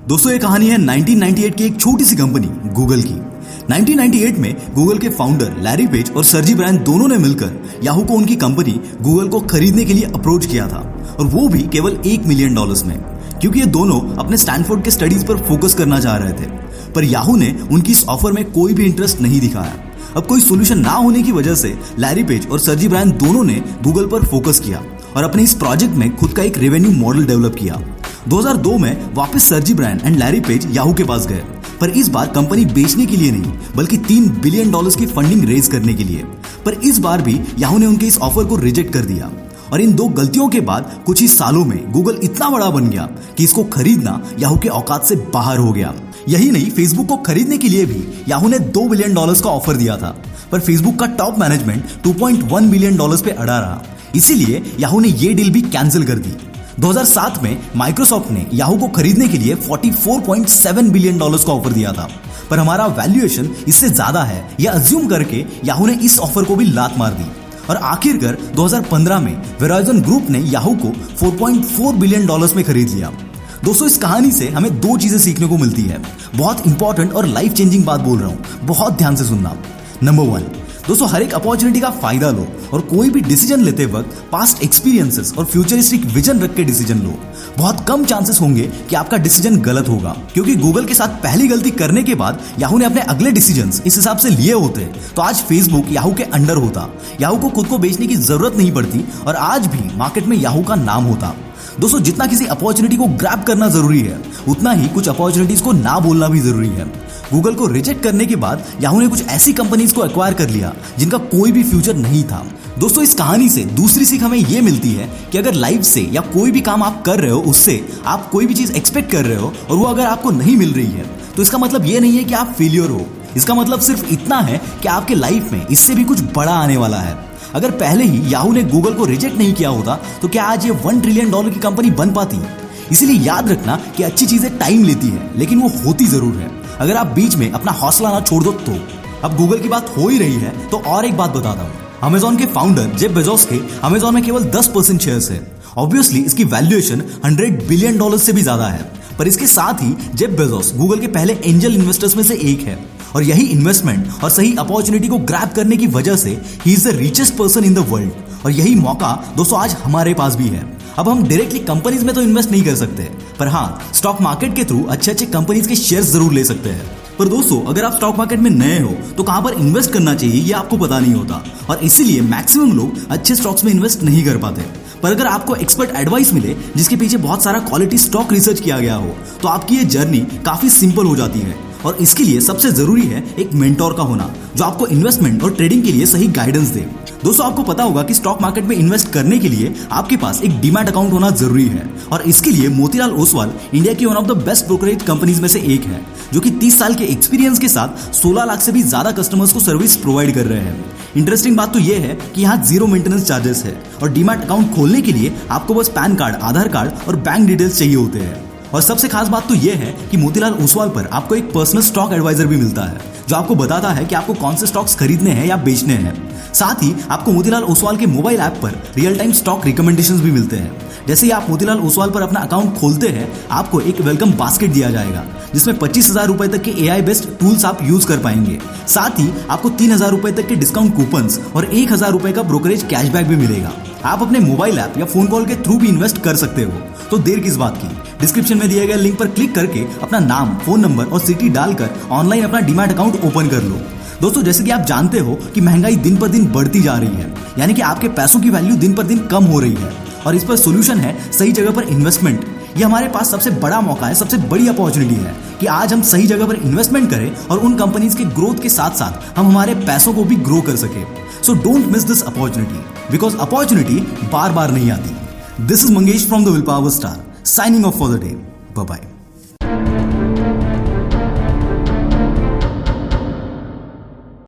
दोस्तों ये कहानी है 1998 की एक छोटी सी कंपनी गूगल की। 1998 में गूगल के फाउंडर लैरी पेज और सर्जी ब्रायन दोनों ने मिलकर याहू को उनकी कंपनी गूगल को खरीदने के लिए अप्रोच किया था, और वो भी केवल $1 मिलियन में, क्योंकि ये दोनों अपने स्टैनफोर्ड के स्टडीज पर फोकस करना चाह रहे थे। पर याहू ने उनकी इस ऑफर में कोई भी इंटरेस्ट नहीं दिखाया। अब कोई सोल्यूशन ना होने की वजह से लैरी पेज और सर्जी ब्रायन दोनों ने गूगल पर फोकस किया और अपने इस प्रोजेक्ट में खुद का एक रेवेन्यू मॉडल डेवलप किया। 2002 में वापस Sergey Brin and Larry Page Yahoo के पास गए, पर इस बार कंपनी बेचने के लिए नहीं बल्कि $3 बिलियन की फंडिंग रेज करने के लिए। पर इस बार भी याहू ने उनके इस ऑफर को रिजेक्ट कर दिया, और इन दो गलतियों के बाद कुछ ही सालों में गूगल इतना बड़ा बन गया कि इसको खरीदना याहू के औकात से बाहर हो गया। यही नहीं, फेसबुक को खरीदने के लिए भी याहू ने $2 बिलियन का ऑफर दिया था, पर फेसबुक का टॉप मैनेजमेंट $2.1 बिलियन पे अड़ा रहा। इसीलिए याहू ने ये डील भी कैंसिल कर दी। 2007 में माइक्रोसॉफ्ट ने याहू को खरीदने के लिए $44.7 बिलियन का ऑफर दिया था, पर हमारा वैल्यूएशन इससे ज्यादा है यह अज्यूम करके याहू ने इस ऑफर को भी लात मार दी, और आखिरकार 2015 में वेराइजन ग्रुप ने याहू को $4.4 बिलियन में खरीद लिया। दोस्तों इस कहानी से हमें दो चीजें सीखने को मिलती है। बहुत इंपॉर्टेंट और लाइफ चेंजिंग बात बोल रहा हूं, बहुत ध्यान से सुनना। नंबर 1, दोस्तों हर एक अपॉर्चुनिटी का फायदा लो, और कोई भी डिसीजन लेते वक्त पास्ट एक्सपीरियंसेस और फ्यूचरिस्टिक विजन रख के डिसीजन लो। बहुत कम चांसेस होंगे कि आपका डिसीजन गलत होगा, क्योंकि गूगल के साथ पहली गलती करने के बाद याहू ने अपने अगले डिसीजंस इस हिसाब से लिए होते तो आज फेसबुक याहू के अंडर होता, याहू को खुद को बेचने की जरूरत नहीं पड़ती, और आज भी मार्केट में याहू का नाम होता। दोस्तों जितना किसी अपॉर्चुनिटी को ग्रैब करना जरूरी है, उतना ही कुछ अपॉर्चुनिटीज को ना बोलना भी जरूरी है। गूगल को रिजेक्ट करने के बाद याहू ने कुछ ऐसी कंपनीज को एक्वायर कर लिया जिनका कोई भी फ्यूचर नहीं था। दोस्तों इस कहानी से दूसरी सीख हमें यह मिलती है कि अगर लाइफ से या कोई भी काम आप कर रहे हो, उससे आप कोई भी चीज एक्सपेक्ट कर रहे हो और वो अगर आपको नहीं मिल रही है, तो इसका मतलब ये नहीं है कि आप फेलियर हो। इसका मतलब सिर्फ इतना है कि आपके लाइफ में इससे भी कुछ बड़ा आने वाला है। अगर पहले ही याहू ने गूगल को रिजेक्ट नहीं किया होता तो क्या आज ये $1 ट्रिलियन की कंपनी बन पाती? इसीलिए याद रखना कि अच्छी चीजें टाइम लेती है, लेकिन वो होती जरूर है अगर आप बीच में अपना हौसला ना छोड़ दो तो। अब गूगल की बात हो ही रही है तो और एक बात बताता हूँ। अमेजॉन के फाउंडर जेफ बेजोस के अमेजॉन में केवल 10% शेयर्स है। ऑब्वियसली इसकी वैल्यूएशन $100 बिलियन से भी ज्यादा है, पर इसके साथ ही जेफ बेजोस गूगल के पहले एंजल इन्वेस्टर्स में से एक है, और यही इन्वेस्टमेंट और सही अपॉर्चुनिटी को ग्रैब करने की वजह से he is the richest person in the world. और यही मौका दोस्तों आज हमारे पास भी है। अब हम डायरेक्टली कंपनीज में तो इन्वेस्ट नहीं कर सकते, पर हाँ स्टॉक मार्केट के थ्रू अच्छे अच्छे कंपनीज के शेयर्स जरूर ले सकते हैं। पर दोस्तों अगर आप स्टॉक मार्केट में नए हो तो कहां पर इन्वेस्ट करना चाहिए ये आपको पता नहीं होता, और इसीलिए मैक्सिमम लोग अच्छे स्टॉक्स में इन्वेस्ट नहीं कर पाते। पर अगर आपको एक्सपर्ट एडवाइस मिले जिसके पीछे बहुत सारा क्वालिटी स्टॉक रिसर्च किया गया हो, तो आपकी ये जर्नी काफी सिंपल हो जाती है। और इसके लिए सबसे जरूरी है एक मेंटोर का होना, जो आपको इन्वेस्टमेंट और ट्रेडिंग के लिए सही गाइडेंस दे। दोस्तों आपको पता होगा कि स्टॉक मार्केट में इन्वेस्ट करने के लिए आपके पास एक डीमैट अकाउंट होना जरूरी है, और इसके लिए मोतीलाल ओसवाल इंडिया की one of the best brokerage companies में से एक है, जो कि 30 साल के एक्सपीरियंस के साथ 16 लाख से भी ज्यादा कस्टमर्स को सर्विस प्रोवाइड कर रहे हैं। इंटरेस्टिंग बात तो यह है कि यहाँ 0 मेंटेनेंस चार्जेस है, और डीमैट अकाउंट खोलने के लिए आपको बस पैन कार्ड, आधार कार्ड और बैंक डिटेल्स चाहिए होते हैं। और सबसे खास बात तो यह है कि मोतीलाल ओसवाल पर आपको एक पर्सनल स्टॉक एडवाइजर भी मिलता है, जो आपको बताता है कि आपको कौन से स्टॉक्स खरीदने हैं या बेचने हैं। साथ ही आपको मोतीलाल ओसवाल के मोबाइल ऐप पर रियल टाइम स्टॉक रिकमेंडेशंस भी मिलते हैं। जैसे ही आप मोतीलाल ओसवाल पर अपना अकाउंट खोलते हैं, आपको एक वेलकम बास्केट दिया जाएगा, जिसमें 25,000 रुपए तक के AI बेस्ड टूल्स आप यूज कर पाएंगे। साथ ही आपको 3,000 रुपए तक के डिस्काउंट कूपन्स और 1,000 रुपए का ब्रोकरेज कैशबैक भी मिलेगा। आप अपने मोबाइल ऐप या फोन कॉल के थ्रू भी इन्वेस्ट कर सकते हो, तो देर किस बात की। डिस्क्रिप्शन में दिए गए लिंक पर क्लिक करके अपना नाम, फोन नंबर और सिटी डालकर ऑनलाइन अपना डीमैट अकाउंट ओपन कर लो। दोस्तों जैसे कि आप जानते हो कि महंगाई दिन पर दिन बढ़ती जा रही है, यानी कि आपके पैसों की वैल्यू दिन पर दिन कम हो रही है, और इस पर सोल्यूशन है सही जगह पर इन्वेस्टमेंट। ये हमारे पास सबसे बड़ा मौका है, सबसे बड़ी अपॉर्चुनिटी है कि आज हम सही जगह पर इन्वेस्टमेंट करें और उन कंपनीज के ग्रोथ के साथ साथ हम हमारे पैसों को भी ग्रो कर सके। So don't miss this opportunity, because opportunity बार बार नहीं आती। This is Mangesh from the willpower star, signing off for the day. Bye bye.